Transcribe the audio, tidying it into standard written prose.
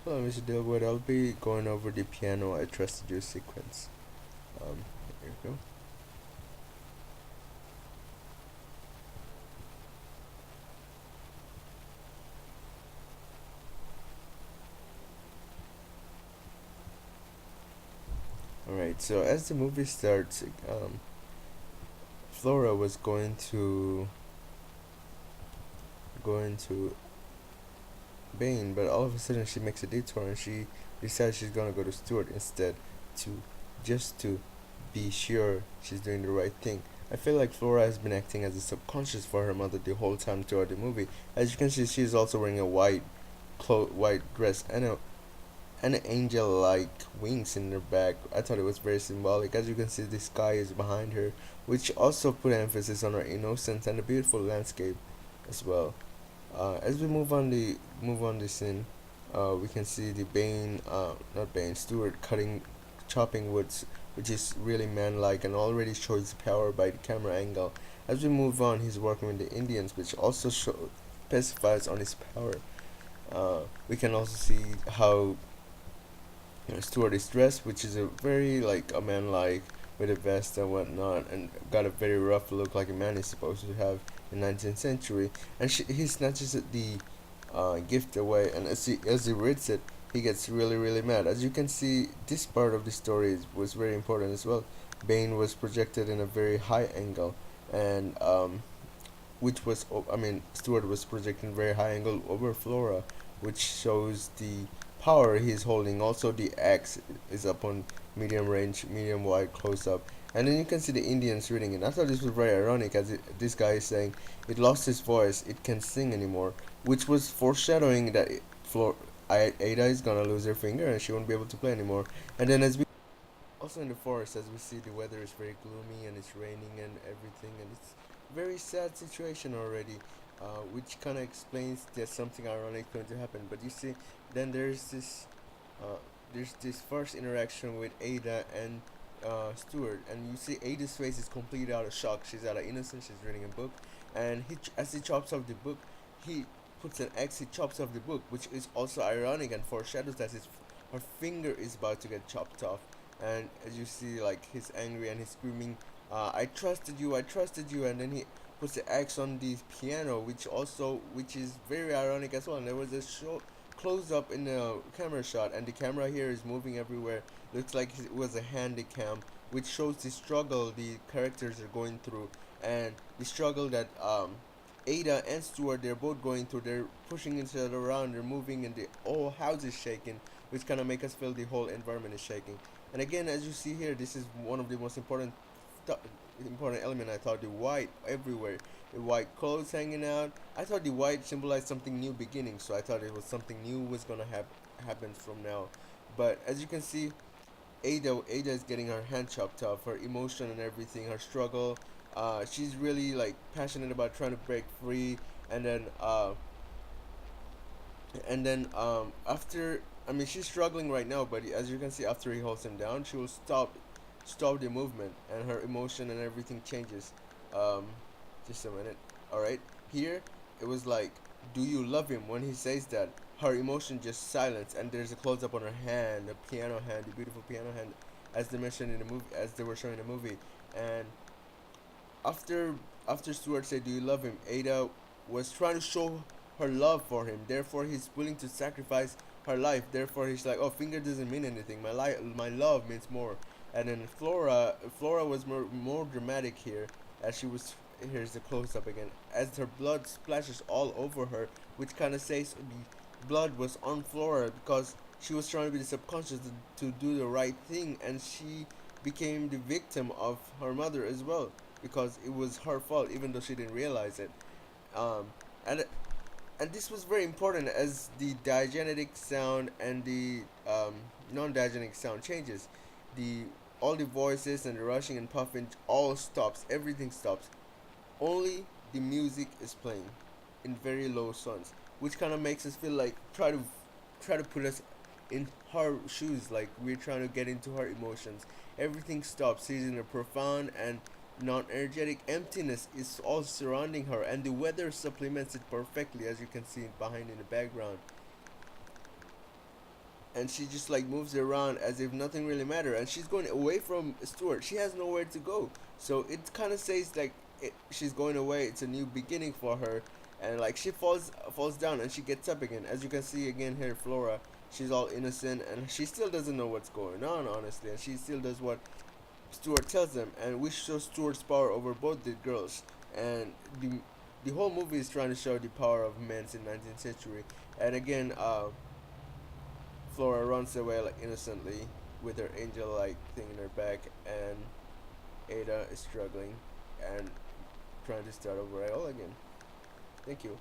Hello, Mr. Dilwood. I'll be going over the piano I trusted you sequence. Um, here we go. Alright, so as the movie starts, Flora was going to Bane, but all of a sudden she makes a detour and she decides she's gonna go to Stuart instead to to be sure she's doing the right thing. I feel like Flora has been acting as a subconscious for her mother the whole time throughout the movie. As you can see, she's also wearing a white dress and angel-like wings in her back. I thought it was very symbolic. As you can see, the sky is behind her, which also put emphasis on her innocence and the beautiful landscape as well. As we move on the scene, we can see the not Bane, Stewart chopping woods, which is really man-like and already shows power by the camera angle. As we move on, he's working with the Indians, which also specifies on his power. We can also see how Stewart is dressed, which is a very like a man like with a vest and whatnot, and got a very rough look like a man is supposed to have in 19th century. And he snatches the gift away, and as he reads it, he gets really mad. As you can see, this part of the story was very important as well. Bane was projected in a very high angle, and Stewart was projecting very high angle over Flora, which shows the power he's holding. Also, the axe is up on medium range, medium wide close up, and then you can see the Indians reading it. I thought this was very ironic, as this guy is saying it lost its voice, it can't sing anymore, which was foreshadowing that Ada is gonna lose her finger and she won't be able to play anymore. And then as we also in the forest, as we see, the weather is very gloomy and it's raining and everything, and it's very sad situation already, which kind of explains that something ironic going to happen. But you see, then uh, there's this first interaction with Ada and Stuart, and you see Ada's face is completely out of shock. She's out of innocence. She's reading a book, and as he chops off the book, he puts an X. He chops off the book, which is also ironic and foreshadows that her finger is about to get chopped off. And as you see, like, he's angry and he's screaming, I trusted you," and then he puts the X on the piano, which is very ironic as well. And there was a close up in the camera shot, and the camera here is moving everywhere. Looks like it was a handy cam, which shows the struggle the characters are going through, and the struggle that Ada and Stuart, they're both going through. They're pushing each other around, they're moving, and the whole house is shaking, which kind of make us feel the whole environment is shaking. And again, as you see here, this is one of the most important element. I thought the white everywhere, the white clothes hanging out. I thought the white symbolized something new beginning, so I thought it was something new was gonna happen from now. But as you can see, Ada is getting her hand chopped off, her emotion and everything, her struggle. She's really like passionate about trying to break free, and then after, I mean, she's struggling right now, but as you can see, after he holds him down, she will stop the movement, and her emotion and everything changes. Um, just a minute. All right, here it was like, "Do you love him?" When he says that, her emotion just silence, and there's a close up on her hand, the piano hand, the beautiful piano hand, as they mentioned in the movie, as they were showing in the movie. And after Stuart said, "Do you love him?" Ada was trying to show her love for him. Therefore, he's willing to sacrifice her life. Therefore, he's like, "Oh, finger doesn't mean anything. My love means more." And then Flora was more dramatic here, as she was. Here's the close up again, as her blood splashes all over her, which kind of says the blood was on Flora because she was trying to be the subconscious to do the right thing, and she became the victim of her mother as well, because it was her fault even though she didn't realize it. um, and and this was very important, as the diagenetic sound and the non-diagenetic sound changes. The All the voices and the rushing and puffing all stops, everything stops. Only the music is playing in very low tones, which kind of makes us feel like try to put us in her shoes, like we're trying to get into her emotions. Everything stops. She's in a profound and non-energetic emptiness is all surrounding her, and the weather supplements it perfectly, as you can see behind in the background. and she just like moves around as if nothing really mattered, and she's going away from Stuart. She has nowhere to go, so it kind of says like she's going away. It's a new beginning for her, and like she falls down and she gets up again. As you can see again here, Flora, she's all innocent and she still doesn't know what's going on, honestly, and she still does what Stuart tells them, and we show Stuart's power over both the girls. And the whole movie is trying to show the power of men in 19th century. And again, Flora runs away like innocently with her angel-like thing in her back, and Ada is struggling and trying to start over all again. Thank you.